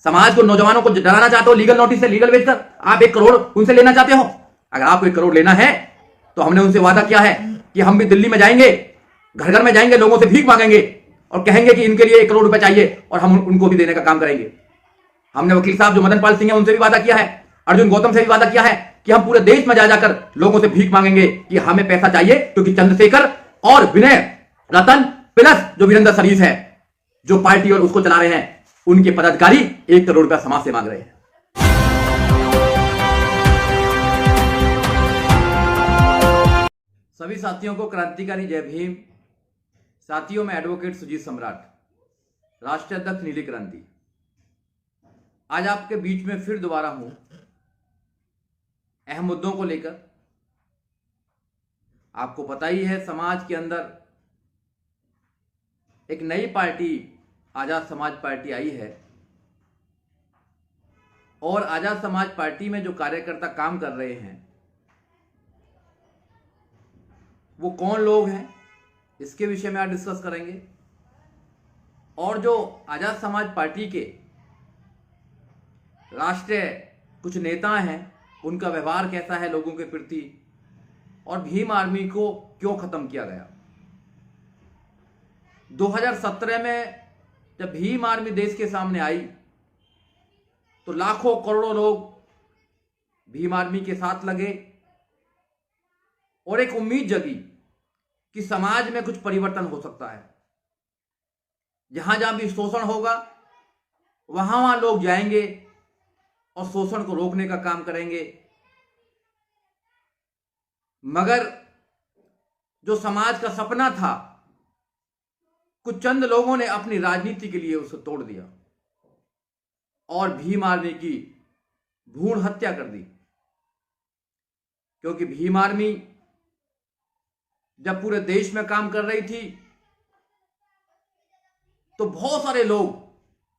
समाज को, नौजवानों को डराना चाहते हो लीगल नोटिस से, लीगल वेज कर आप 1 करोड़ उनसे लेना चाहते हो। अगर आपको 1 करोड़ लेना है तो हमने उनसे वादा किया है कि हम भी दिल्ली में जाएंगे, घर घर में जाएंगे, लोगों से भीख मांगेंगे और कहेंगे कि इनके लिए 1 करोड़ रुपए चाहिए और हम उनको भी देने का काम करेंगे। हमने वकील साहब जो मदन पाल सिंह है उनसे भी वादा किया है, अर्जुन गौतम से भी वादा किया है कि हम पूरे देश में जा जाकर लोगों से भीख मांगेंगे कि हमें पैसा चाहिए, क्योंकि चंद्रशेखर और विनय रतन प्लस जो वीरेंद्र सरीफ है जो पार्टी और उसको चला रहे हैं, उनके पदाधिकारी 1 करोड़ रुपया समाज से मांग रहे हैं। सभी साथियों को क्रांतिकारी जय भीम। साथियों में एडवोकेट सुजीत सम्राट, राष्ट्रीय अध्यक्ष नीली क्रांति। आज आपके बीच में फिर दोबारा हूं अहम मुद्दों को लेकर। आपको पता ही है समाज के अंदर एक नई पार्टी आजाद समाज पार्टी आई है और आजाद समाज पार्टी में जो कार्यकर्ता काम कर रहे हैं वो कौन लोग हैं, इसके विषय में आज डिस्कस करेंगे। और जो आजाद समाज पार्टी के राष्ट्रीय कुछ नेता हैं उनका व्यवहार कैसा है लोगों के प्रति, और भीम आर्मी को क्यों खत्म किया गया। 2017 में जब भीम आर्मी देश के सामने आई तो लाखों करोड़ों लोग भीम आर्मी के साथ लगे और एक उम्मीद जगी कि समाज में कुछ परिवर्तन हो सकता है। जहां जहां भी शोषण होगा वहां वहां लोग जाएंगे और शोषण को रोकने का काम करेंगे। मगर जो समाज का सपना था कुछ चंद लोगों ने अपनी राजनीति के लिए उसे तोड़ दिया और भीम आर्मी की भ्रूण हत्या कर दी। क्योंकि भीम आर्मी जब पूरे देश में काम कर रही थी तो बहुत सारे लोग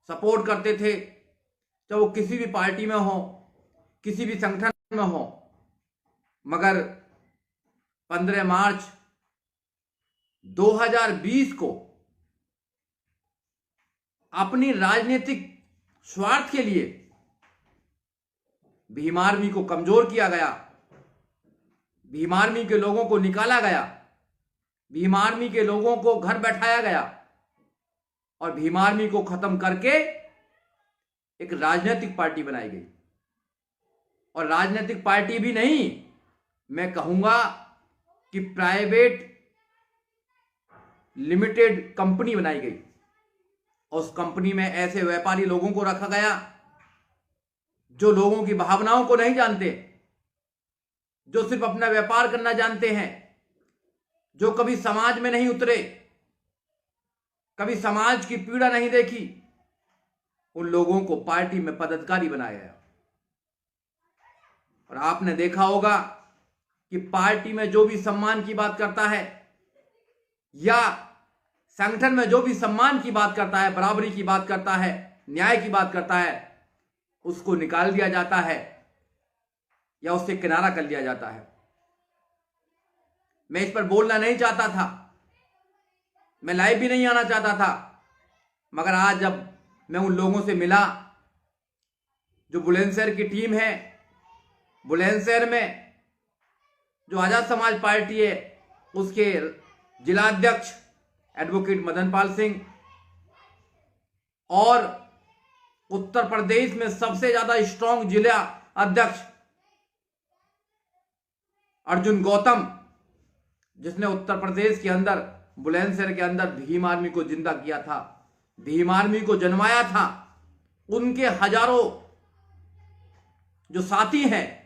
सपोर्ट करते थे, चाहे वो किसी भी पार्टी में हो, किसी भी संगठन में हो। मगर 15 मार्च 2020 को अपनी राजनीतिक स्वार्थ के लिए भीम आर्मी को कमजोर किया गया, भीम आर्मी के लोगों को निकाला गया, भीम आर्मी के लोगों को घर बैठाया गया और भीम आर्मी को खत्म करके एक राजनीतिक पार्टी बनाई गई। और राजनीतिक पार्टी भी नहीं, मैं कहूंगा कि प्राइवेट लिमिटेड कंपनी बनाई गई। उस कंपनी में ऐसे व्यापारी लोगों को रखा गया जो लोगों की भावनाओं को नहीं जानते, जो सिर्फ अपना व्यापार करना जानते हैं, जो कभी समाज में नहीं उतरे, कभी समाज की पीड़ा नहीं देखी। उन लोगों को पार्टी में पदाधिकारी बनाया गया। और आपने देखा होगा कि पार्टी में जो भी सम्मान की बात करता है या संगठन में जो भी सम्मान की बात करता है, बराबरी की बात करता है, न्याय की बात करता है, उसको निकाल दिया जाता है या उससे किनारा कर लिया जाता है। मैं इस पर बोलना नहीं चाहता था, मैं लाइव भी नहीं आना चाहता था, मगर आज जब मैं उन लोगों से मिला जो बुलंदशहर की टीम है, बुलंदशहर में जो आजाद समाज पार्टी है उसके जिलाध्यक्ष एडवोकेट मदन पाल सिंह और उत्तर प्रदेश में सबसे ज्यादा स्ट्रांग जिला अध्यक्ष अर्जुन गौतम, जिसने उत्तर प्रदेश के अंदर बुलंदशहर के अंदर भीम आर्मी को जिंदा किया था, भीम आर्मी को जन्माया था, उनके हजारों जो साथी हैं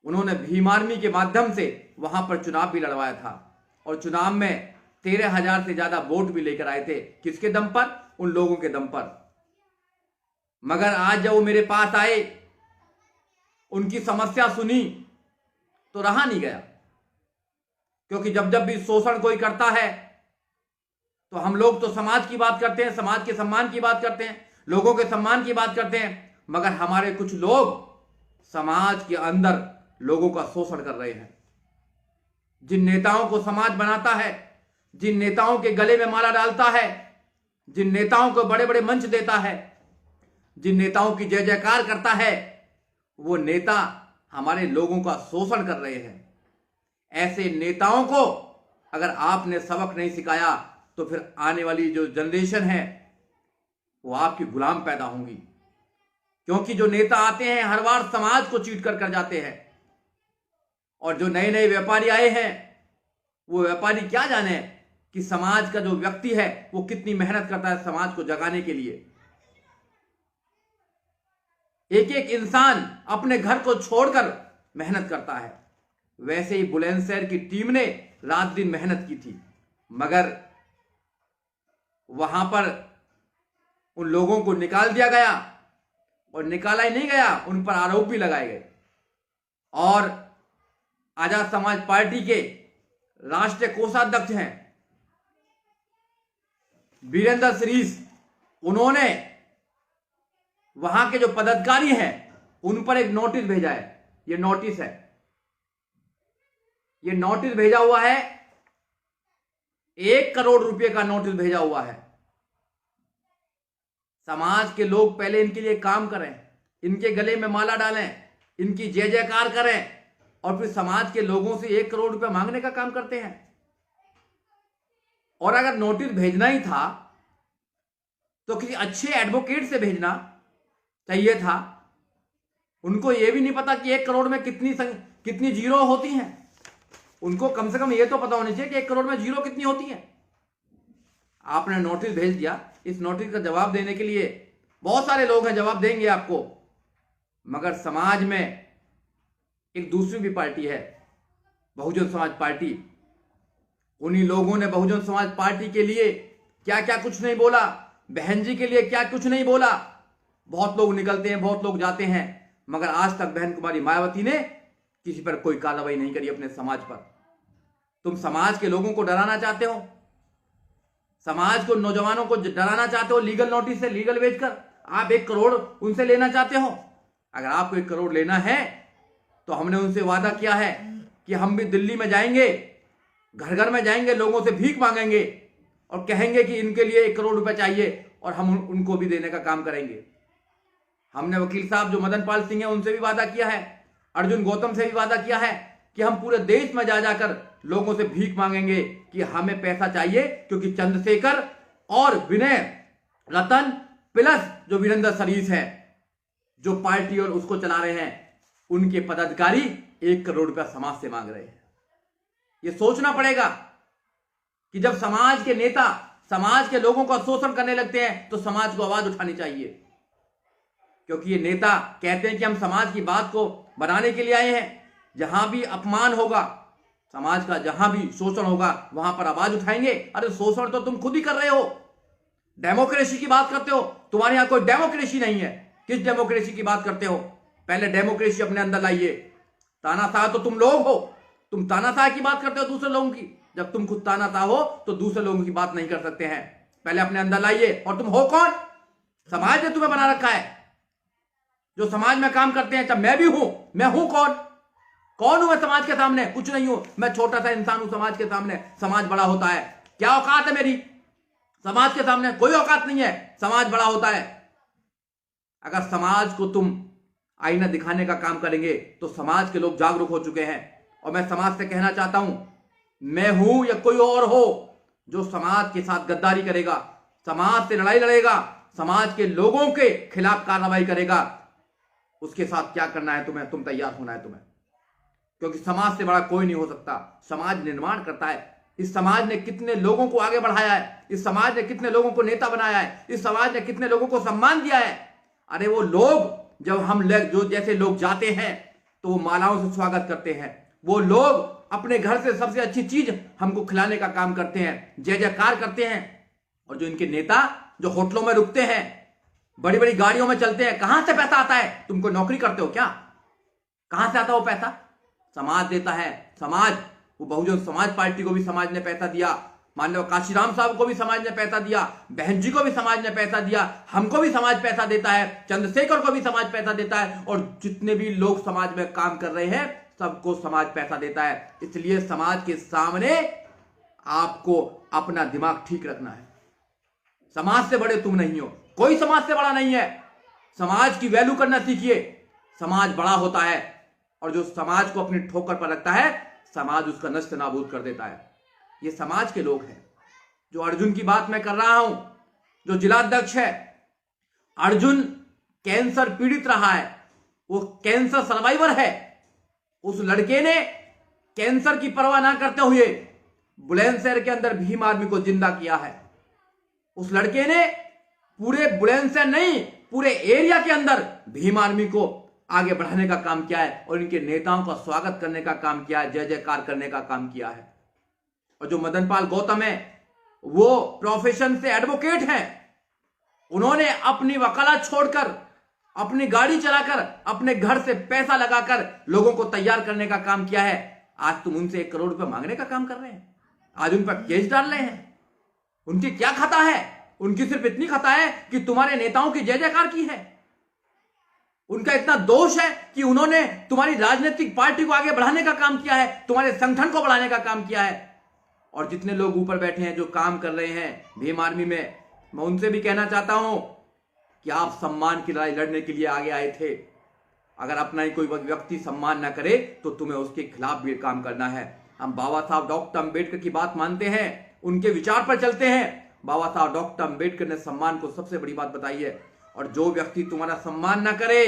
उन्होंने भीम आर्मी के माध्यम से वहां पर चुनाव भी लड़वाया था और चुनाव में 13,000 से ज्यादा वोट भी लेकर आए थे। किसके दम पर? उन लोगों के दम पर। मगर आज जब वो मेरे पास आए, उनकी समस्या सुनी तो रहा नहीं गया। क्योंकि जब जब भी शोषण कोई करता है तो हम लोग तो समाज की बात करते हैं, समाज के सम्मान की बात करते हैं, लोगों के सम्मान की बात करते हैं, मगर हमारे कुछ लोग समाज के अंदर लोगों का शोषण कर रहे हैं। जिन नेताओं को समाज बनाता है, जिन नेताओं के गले में माला डालता है, जिन नेताओं को बड़े बड़े मंच देता है, जिन नेताओं की जय जयकार करता है, वो नेता हमारे लोगों का शोषण कर रहे हैं। ऐसे नेताओं को अगर आपने सबक नहीं सिखाया तो फिर आने वाली जो जनरेशन है वो आपकी गुलाम पैदा होंगी। क्योंकि जो नेता आते हैं हर बार समाज को चीट कर जाते हैं, और जो नए नए व्यापारी आए हैं वो व्यापारी क्या जाने कि समाज का जो व्यक्ति है वो कितनी मेहनत करता है समाज को जगाने के लिए। एक एक इंसान अपने घर को छोड़कर मेहनत करता है। वैसे ही बुलंदशहर की टीम ने रात दिन मेहनत की थी, मगर वहां पर उन लोगों को निकाल दिया गया, और निकाला ही नहीं गया, उन पर आरोप भी लगाए गए। और आजाद समाज पार्टी के राष्ट्रीय कोषाध्यक्ष हैं वीरेंद्र सरीस, उन्होंने वहां के जो पदाधिकारी हैं उन पर एक नोटिस भेजा है। ये नोटिस है, ये नोटिस भेजा हुआ है, 1 करोड़ रुपए का नोटिस भेजा हुआ है। समाज के लोग पहले इनके लिए काम करें, इनके गले में माला डालें, इनकी जय जयकार करें, और फिर समाज के लोगों से 1 करोड़ रुपए मांगने का काम करते हैं। और अगर नोटिस भेजना ही था तो किसी अच्छे एडवोकेट से भेजना चाहिए था। उनको यह भी नहीं पता कि 1 करोड़ में कितनी जीरो होती हैं। उनको कम से कम यह तो पता होना चाहिए कि 1 करोड़ में जीरो कितनी होती है। आपने नोटिस भेज दिया, इस नोटिस का जवाब देने के लिए बहुत सारे लोग हैं, जवाब देंगे आपको, मगर समाज में एक दूसरी भी पार्टी है, बहुजन समाज पार्टी। उन्हीं लोगों ने बहुजन समाज पार्टी के लिए क्या क्या कुछ नहीं बोला, बहन जी के लिए क्या कुछ नहीं बोला। बहुत लोग निकलते हैं, बहुत लोग जाते हैं, मगर आज तक बहन कुमारी मायावती ने किसी पर कोई कार्रवाई नहीं करी अपने समाज पर। तुम समाज के लोगों को डराना चाहते हो, समाज को, नौजवानों को डराना चाहते हो लीगल नोटिस से, लीगल वेज कर। आप 1 करोड़ उनसे लेना चाहते हो। अगर आपको 1 करोड़ लेना है तो हमने उनसे वादा किया है कि हम भी दिल्ली में जाएंगे, घर घर में जाएंगे, लोगों से भीख मांगेंगे और कहेंगे कि इनके लिए 1 करोड़ रुपए चाहिए, और हम उनको भी देने का काम करेंगे। हमने वकील साहब जो मदन पाल सिंह है उनसे भी वादा किया है, अर्जुन गौतम से भी वादा किया है कि हम पूरे देश में जा जाकर लोगों से भीख मांगेंगे कि हमें पैसा चाहिए, क्योंकि चंद्रशेखर और विनय रतन प्लस जो वीरेंद्र सरीस है, जो पार्टी और उसको चला रहे हैं, उनके पदाधिकारी 1 करोड़ रुपया समाज से मांग रहे हैं। ये सोचना पड़ेगा कि जब समाज के नेता समाज के लोगों का शोषण करने लगते हैं तो समाज को आवाज उठानी चाहिए। क्योंकि ये नेता कहते हैं कि हम समाज की बात को बनाने के लिए आए हैं। जहां भी अपमान होगा समाज का, जहां भी शोषण होगा, वहां पर आवाज उठाएंगे। अरे शोषण तो तुम खुद ही कर रहे हो। डेमोक्रेसी की बात करते हो, तुम्हारे यहां कोई डेमोक्रेसी नहीं है। किस डेमोक्रेसी की बात करते हो? पहले डेमोक्रेसी अपने अंदर लाइए। तानाशाह तो तुम लोग हो, तुम तानाशाह की बात करते हो दूसरे लोगों की। जब तुम खुद तानाशाह हो तो दूसरे लोगों की बात नहीं कर सकते हैं। पहले अपने अंदर लाइए। और तुम हो कौन? समाज ने तुम्हें बना रखा है, जो समाज में काम करते हैं। जब मैं भी हूं, मैं हूं कौन? कौन हूं मैं समाज के सामने? कुछ नहीं हूं, मैं छोटा सा इंसान हूं समाज के सामने। समाज बड़ा होता है। क्या औकात है मेरी समाज के सामने? कोई औकात नहीं है। समाज बड़ा होता है। अगर समाज को तुम आईना दिखाने का काम करेंगे तो समाज के लोग जागरूक हो चुके हैं। और मैं समाज से कहना चाहता हूं, मैं हूं या कोई और हो, जो समाज के साथ गद्दारी करेगा, समाज से लड़ाई लड़ेगा, समाज के लोगों के खिलाफ कार्रवाई करेगा, उसके साथ क्या करना है तुम्हें, तुम तैयार होना है तुम्हें। क्योंकि समाज से बड़ा कोई नहीं हो सकता। समाज निर्माण करता है। इस समाज ने कितने लोगों को आगे बढ़ाया है, इस समाज ने कितने लोगों को नेता बनाया है, इस समाज ने कितने लोगों को सम्मान दिया है। अरे वो लोग, जब हम जो जैसे लोग जाते हैं तो वो मालाओं से स्वागत करते हैं। वो लोग अपने घर से सबसे अच्छी चीज हमको खिलाने का काम करते हैं, जय जयकार करते हैं। और जो इनके नेता जो होटलों में रुकते हैं, बड़ी बड़ी गाड़ियों में चलते हैं, कहां से पैसा आता है? तुम कोई नौकरी करते हो क्या? कहां से आता है वो पैसा? समाज देता है। समाज, वो बहुजन समाज पार्टी को भी समाज ने पैसा दिया, मान लो काशीराम साहब को भी समाज ने पैसा दिया, बहन जी को भी समाज ने पैसा दिया, हमको भी समाज पैसा देता है, चंद्रशेखर को भी समाज पैसा देता है, और जितने भी लोग समाज में काम कर रहे हैं सबको समाज पैसा देता है। इसलिए समाज के सामने आपको अपना दिमाग ठीक रखना है। समाज से बड़े तुम नहीं हो, कोई समाज से बड़ा नहीं है। समाज की वैल्यू करना सीखिए। समाज बड़ा होता है और जो समाज को अपनी ठोकर पर रखता है, समाज उसका नष्ट नाबूद कर देता है। ये समाज के लोग हैं। जो अर्जुन की बात मैं कर रहा हूं, जो जिलाध्यक्ष है, अर्जुन कैंसर पीड़ित रहा है, वो कैंसर सर्वाइवर है। उस लड़के ने कैंसर की परवाह ना करते हुए बुलंदशहर के अंदर भीम आर्मी को जिंदा किया है। उस लड़के ने पूरे बुलंदशहर नहीं, पूरे एरिया के अंदर भीम आर्मी को आगे बढ़ाने का काम किया है और इनके नेताओं का स्वागत करने का काम किया है, जय जयकार करने का काम किया है। और जो मदन पाल गौतम है, वो प्रोफेशन से एडवोकेट हैं। उन्होंने अपनी वकालत छोड़कर, अपनी गाड़ी चलाकर, अपने घर से पैसा लगाकर लोगों को तैयार करने का काम किया है। आज तुम उनसे 1 करोड़ रुपए मांगने का काम कर रहे हैं, आज उन पर केस डाल रहे हैं। उनकी क्या खता है? उनकी सिर्फ इतनी खता है कि तुम्हारे नेताओं की जय जयकार की है। उनका इतना दोष है कि उन्होंने तुम्हारी राजनीतिक पार्टी को आगे बढ़ाने का काम किया है, तुम्हारे संगठन को बढ़ाने का काम किया है। और जितने लोग ऊपर बैठे हैं, जो काम कर रहे हैं भीम आर्मी में, मैं उनसे भी कहना चाहता हूं कि आप सम्मान की लड़ाई लड़ने के लिए आगे आए थे। अगर अपना ही कोई व्यक्ति सम्मान ना करे तो तुम्हें उसके खिलाफ भी काम करना है। हम बाबा साहब डॉक्टर अंबेडकर की बात मानते हैं, उनके विचार पर चलते हैं। बाबा साहब डॉक्टर अंबेडकर ने सम्मान को सबसे बड़ी बात बताई है। और जो व्यक्ति तुम्हारा सम्मान ना करे,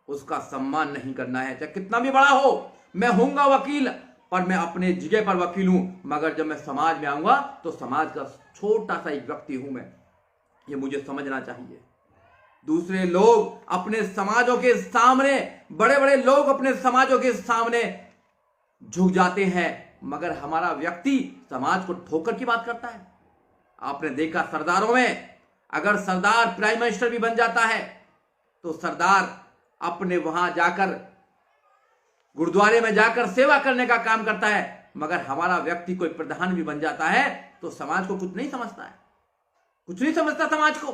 उसका सम्मान नहीं करना है, चाहे कितना भी बड़ा हो। मैं होऊंगा वकील, पर मैं अपने जगह पर वकील हूं, मगर जब मैं समाज में आऊंगा तो समाज का छोटा सा एक व्यक्ति हूं मैं, ये मुझे समझना चाहिए। दूसरे लोग अपने समाजों के सामने, बड़े बड़े लोग अपने समाजों के सामने झुक जाते हैं, मगर हमारा व्यक्ति समाज को ठोकर की बात करता है। आपने देखा सरदारों में, अगर सरदार प्राइम मिनिस्टर भी बन जाता है तो सरदार अपने वहां जाकर, गुरुद्वारे में जाकर सेवा करने का काम करता है, मगर हमारा व्यक्ति कोई प्रधान भी बन जाता है तो समाज को कुछ नहीं समझता है, कुछ नहीं समझता समाज को।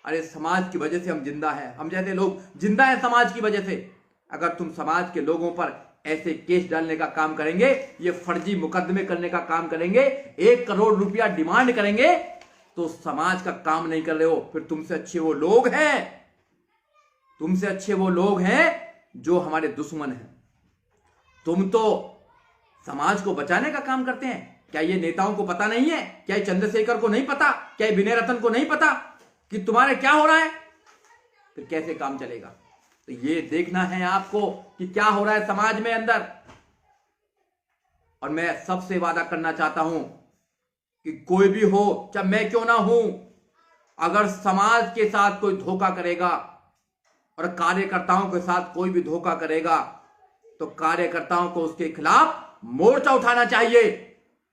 अरे समाज की वजह से हम जिंदा हैं, हम जैसे लोग जिंदा हैं समाज की वजह से। अगर तुम समाज के लोगों पर ऐसे केस डालने का काम करेंगे, ये फर्जी मुकदमे करने का काम करेंगे, 1 करोड़ रुपया डिमांड करेंगे, तो समाज का काम नहीं कर रहे हो। फिर तुमसे अच्छे वो लोग हैं, तुमसे अच्छे वो लोग हैं जो हमारे दुश्मन हैं। तुम तो समाज को बचाने का काम करते हैं। क्या ये नेताओं को पता नहीं है? क्या ये चंद्रशेखर को नहीं पता? क्या ये विनय रतन को नहीं पता कि तुम्हारे क्या हो रहा है? फिर कैसे काम चलेगा? तो ये देखना है आपको कि क्या हो रहा है समाज में अंदर। और मैं सबसे वादा करना चाहता हूं कि कोई भी हो, चाहे मैं क्यों ना हूं, अगर समाज के साथ कोई धोखा करेगा और कार्यकर्ताओं के साथ कोई भी धोखा करेगा तो कार्यकर्ताओं को उसके खिलाफ मोर्चा उठाना चाहिए।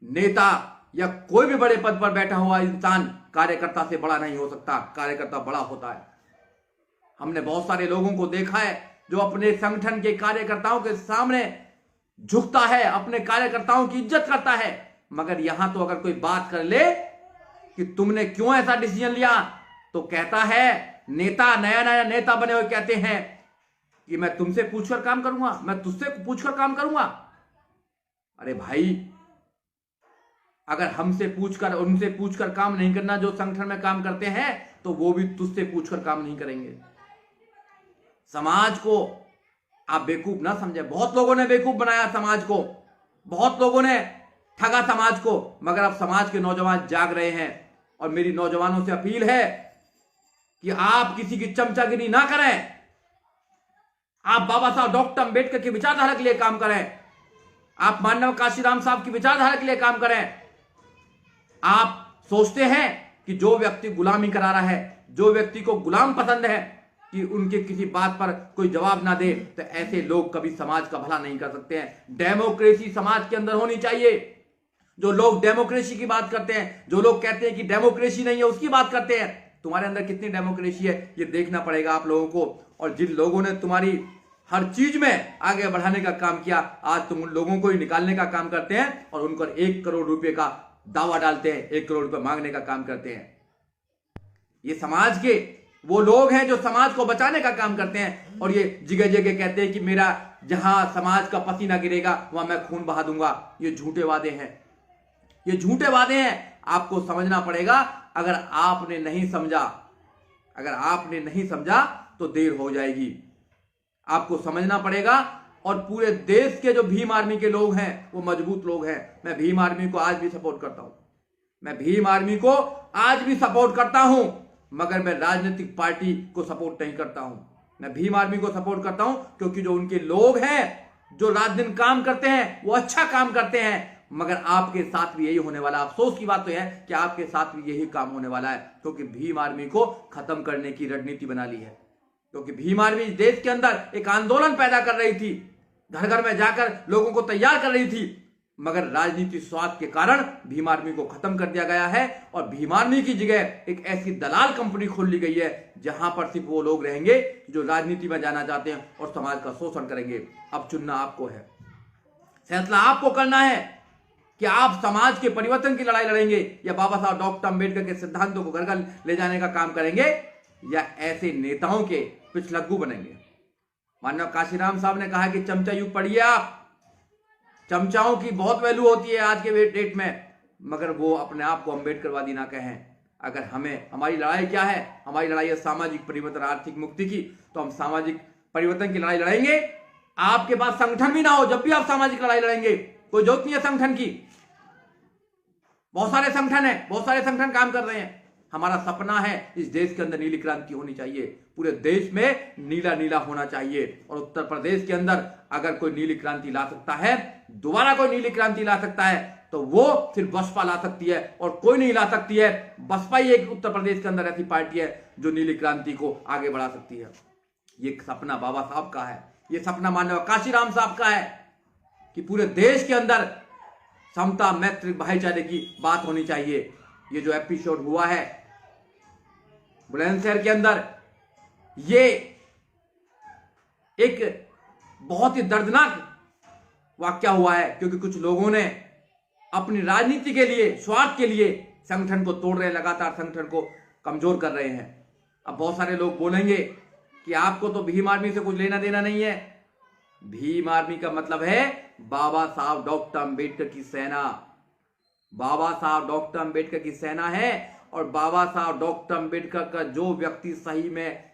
नेता या कोई भी बड़े पद पर बैठा हुआ इंसान कार्यकर्ता से बड़ा नहीं हो सकता, कार्यकर्ता बड़ा होता है। हमने बहुत सारे लोगों को देखा है जो अपने संगठन के कार्यकर्ताओं के सामने झुकता है, अपने कार्यकर्ताओं की इज्जत करता है, मगर यहां तो अगर कोई बात कर ले कि तुमने क्यों ऐसा डिसीजन लिया, तो कहता है, नेता नया नया नेता बने हुए कहते हैं कि मैं तुमसे पूछकर काम करूंगा, मैं तुझसे पूछकर काम करूंगा। अरे भाई, अगर हमसे पूछकर, उनसे पूछकर काम नहीं करना जो संगठन में काम करते हैं, तो वो भी तुझसे पूछकर काम नहीं करेंगे। समाज को आप बेवकूफ ना समझे। बहुत लोगों ने बेवकूफ बनाया समाज को, बहुत लोगों ने ठगा समाज को, मगर अब समाज के नौजवान जाग रहे हैं। और मेरी नौजवानों से अपील है कि आप किसी की चमचागिरी ना करें। आप बाबा साहब डॉक्टर अंबेडकर की विचारधारा के लिए काम करें, आप मानव काशीराम साहब की विचारधारा के लिए काम करें। आप सोचते हैं कि जो व्यक्ति गुलामी करा रहा है, जो व्यक्ति को गुलाम पसंद है कि उनके किसी बात पर कोई जवाब ना दे, तो ऐसे लोग कभी समाज का भला नहीं कर सकते हैं। डेमोक्रेसी समाज के अंदर होनी चाहिए। जो लोग डेमोक्रेसी की बात करते हैं, जो लोग कहते हैं कि डेमोक्रेसी नहीं है, उसकी बात करते हैं। तुम्हारे अंदर कितनी डेमोक्रेसी है ये देखना पड़ेगा आप लोगों को। और जिन लोगों ने तुम्हारी हर चीज में आगे बढ़ाने का काम किया, आज तुम उन लोगों को ही निकालने का काम करते हैं और उन पर 1 करोड़ रुपए का दावा डालते हैं, 1 करोड़ रुपए मांगने का काम करते हैं। ये समाज के वो लोग हैं जो समाज को बचाने का काम करते हैं। और ये जगह जगह कहते हैं कि मेरा जहां समाज का पसीना गिरेगा वहां मैं खून बहा दूंगा। ये झूठे वादे हैं, ये झूठे वादे हैं। आपको समझना पड़ेगा, अगर आपने नहीं समझा तो देर हो जाएगी। आपको समझना पड़ेगा। और पूरे देश के जो भीम आर्मी के लोग हैं वो मजबूत लोग हैं। मैं भीम आर्मी को आज भी सपोर्ट करता हूं, मगर मैं राजनीतिक पार्टी को सपोर्ट नहीं करता हूं। मैं भीम आर्मी को सपोर्ट करता हूं क्योंकि जो उनके लोग हैं, जो रात दिन काम करते हैं, वो अच्छा काम करते हैं। मगर आपके साथ भी यही होने वाला। अफसोस की बात तो है कि आपके साथ भी यही काम होने वाला है, क्योंकि भीम आर्मी को खत्म करने की रणनीति बना ली है। क्योंकि भीम आर्मी देश के अंदर एक आंदोलन पैदा कर रही थी, घर घर में जाकर लोगों को तैयार कर रही थी, मगर राजनीतिक स्वार्थ के कारण भीम आर्मी को खत्म कर दिया गया है। और भीम आर्मी की जगह एक ऐसी दलाल कंपनी खोल ली गई है जहां पर सिर्फ वो लोग रहेंगे जो राजनीति में जाना चाहते हैं और समाज का शोषण करेंगे। अब चुनना आपको है, फैसला आपको करना है कि आप समाज के परिवर्तन की लड़ाई लड़ेंगे या बाबा साहब डॉक्टर अंबेडकर के सिद्धांतों को घर घर ले जाने का काम करेंगे, या ऐसे नेताओं के पिछलग्गू बनेंगे। माननीय काशीराम साहब ने कहा कि चमचा युग पढ़िए आप। चमचाओं की बहुत वैल्यू होती है आज के डेट में, मगर वो अपने आप को अंबेडकरवादी ना कहें। अगर हमारी लड़ाई क्या है, हमारी लड़ाई है सामाजिक परिवर्तन, आर्थिक मुक्ति की, तो हम सामाजिक परिवर्तन की लड़ाई लड़ेंगे। आपके पास संगठन भी ना हो, जब भी आप सामाजिक लड़ाई लड़ेंगे, कोई जरूरत नहीं है संगठन की। बहुत सारे संगठन है, बहुत सारे संगठन काम कर रहे हैं। हमारा सपना है इस देश के अंदर नीली क्रांति होनी चाहिए, पूरे देश में नीला नीला होना चाहिए। और उत्तर प्रदेश के अंदर अगर कोई नीली क्रांति ला सकता है, दोबारा कोई नीली क्रांति ला सकता है, तो वो सिर्फ बसपा ला सकती है और कोई नहीं ला सकती है। बसपा ही एक उत्तर प्रदेश के अंदर ऐसी पार्टी है जो नीली क्रांति को आगे बढ़ा सकती है। ये सपना बाबा साहब का है, ये सपना माननीय काशीराम साहब का है कि पूरे देश के अंदर समता, मैत्री, भाईचारे की बात होनी चाहिए। ये जो एपिसोड हुआ है बुलंदशहर के अंदर, ये एक बहुत ही दर्दनाक वाकया हुआ है, क्योंकि कुछ लोगों ने अपनी राजनीति के लिए, स्वार्थ के लिए संगठन को तोड़ रहे हैं, लगातार संगठन को कमजोर कर रहे हैं। अब बहुत सारे लोग बोलेंगे कि आपको तो भीम आर्मी से कुछ लेना देना नहीं है। भीम आर्मी का मतलब है बाबा साहब डॉक्टर अंबेडकर की सेना। बाबा साहब डॉक्टर अंबेडकर की सेना है, और बाबा साहब डॉक्टर अंबेडकर का जो व्यक्ति सही में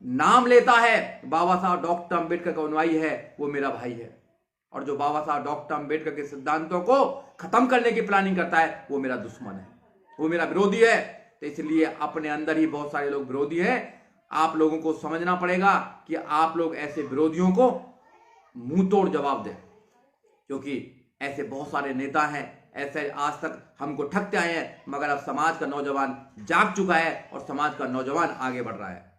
नाम लेता है, बाबा साहब डॉक्टर अंबेडकर का अनुयायी है, वो मेरा भाई है। और जो बाबा साहब डॉक्टर अंबेडकर के सिद्धांतों को खत्म करने की प्लानिंग करता है, वो मेरा दुश्मन है, वो मेरा विरोधी है। तो इसलिए अपने अंदर ही बहुत सारे लोग विरोधी हैं। आप लोगों को समझना पड़ेगा कि आप लोग ऐसे विरोधियों को मुंह तोड़ जवाब दें, क्योंकि ऐसे बहुत सारे नेता हैं, ऐसे आज तक हमको ठगते आए हैं, मगर अब समाज का नौजवान जाग चुका है और समाज का नौजवान आगे बढ़ रहा है।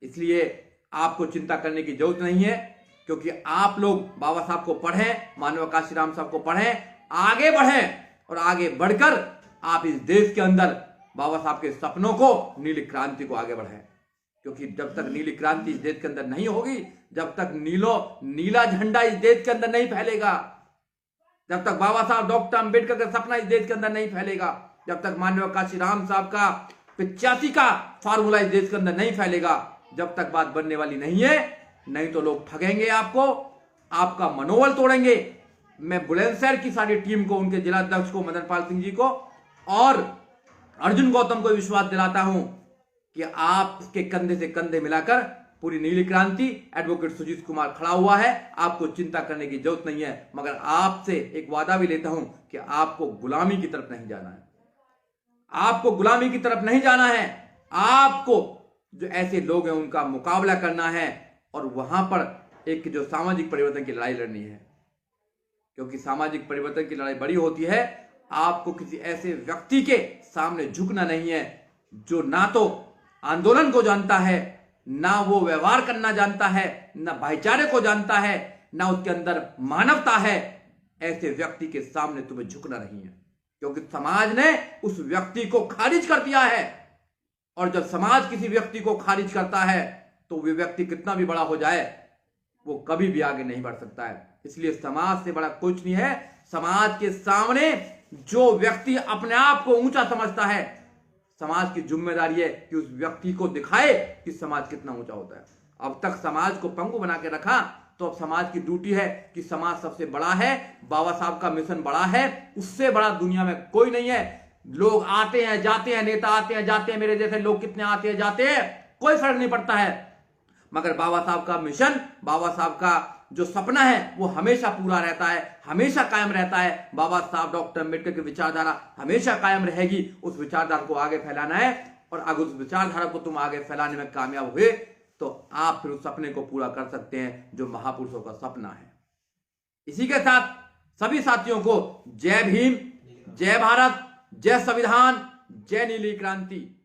इसलिए आपको चिंता करने की जरूरत नहीं है, क्योंकि आप लोग बाबा साहब को पढ़ें, माननीय काशीराम साहब को पढ़ें, आगे बढ़ें, और आगे बढ़कर आप इस देश के अंदर बाबा साहब के सपनों को, नीली क्रांति को आगे बढ़ें। क्योंकि जब तक नीली क्रांति इस देश के अंदर नहीं होगी, जब तक नीला झंडा इस देश के अंदर नहीं फैलेगा, जब तक बाबा साहब डॉक्टर अंबेडकर का सपना इस देश के अंदर नहीं फैलेगा, जब तक माननीय काशीराम साहब का 85 का फार्मूला इस देश के अंदर नहीं फैलेगा, जब तक बात बनने वाली नहीं है। नहीं तो लोग ठगेंगे आपको, आपका मनोबल तोड़ेंगे। मैं बुलंदशहर की सारी टीम को, उनके जिला अध्यक्ष को, मदन पाल सिंह जी को और अर्जुन गौतम को विश्वास दिलाता हूं कि आपके कंधे से कंधे मिलाकर पूरी नीली क्रांति, एडवोकेट सुजीत कुमार खड़ा हुआ है। आपको चिंता करने की जरूरत नहीं है, मगर आपसे एक वादा भी लेता हूं कि आपको गुलामी की तरफ नहीं जाना है। आपको गुलामी की तरफ नहीं जाना है। आपको जो ऐसे लोग हैं उनका मुकाबला करना है, और वहां पर एक जो सामाजिक परिवर्तन की लड़ाई लड़नी है। क्योंकि सामाजिक परिवर्तन की लड़ाई बड़ी होती है। आपको किसी ऐसे व्यक्ति के सामने झुकना नहीं है जो ना तो आंदोलन को जानता है, ना वो व्यवहार करना जानता है, ना भाईचारे को जानता है, ना उसके अंदर मानवता है। ऐसे व्यक्ति के सामने तुम्हें झुकना नहीं है, क्योंकि समाज ने उस व्यक्ति को खारिज कर दिया है। और जब समाज किसी व्यक्ति को खारिज करता है तो वो व्यक्ति कितना भी बड़ा हो जाए, वो कभी भी आगे नहीं बढ़ सकता है। इसलिए समाज से बड़ा कुछ नहीं है। समाज के सामने जो व्यक्ति अपने आप को ऊंचा समझता है, समाज की जिम्मेदारी है कि उस व्यक्ति को दिखाए कि समाज कितना ऊंचा होता है। अब तक समाज को पंगु बना के रखा, तो अब समाज की ड्यूटी है कि समाज सबसे बड़ा है, बाबा साहब का मिशन बड़ा है, उससे बड़ा दुनिया में कोई नहीं है। लोग आते हैं जाते हैं, नेता आते हैं जाते हैं, मेरे जैसे लोग कितने आते हैं जाते हैं, कोई फर्क नहीं पड़ता है। मगर बाबा साहब का मिशन, बाबा साहब का जो सपना है वो हमेशा पूरा रहता है, हमेशा कायम रहता है। बाबा साहब डॉक्टर अम्बेडकर की विचारधारा हमेशा कायम रहेगी। उस विचारधारा को आगे फैलाना है, और अगर उस विचारधारा को तुम आगे फैलाने में कामयाब हुए तो आप फिर उस सपने को पूरा कर सकते हैं जो महापुरुषों का सपना है। इसी के साथ सभी साथियों को जय भीम, जय भारत, जय संविधान, जय नीली क्रांति।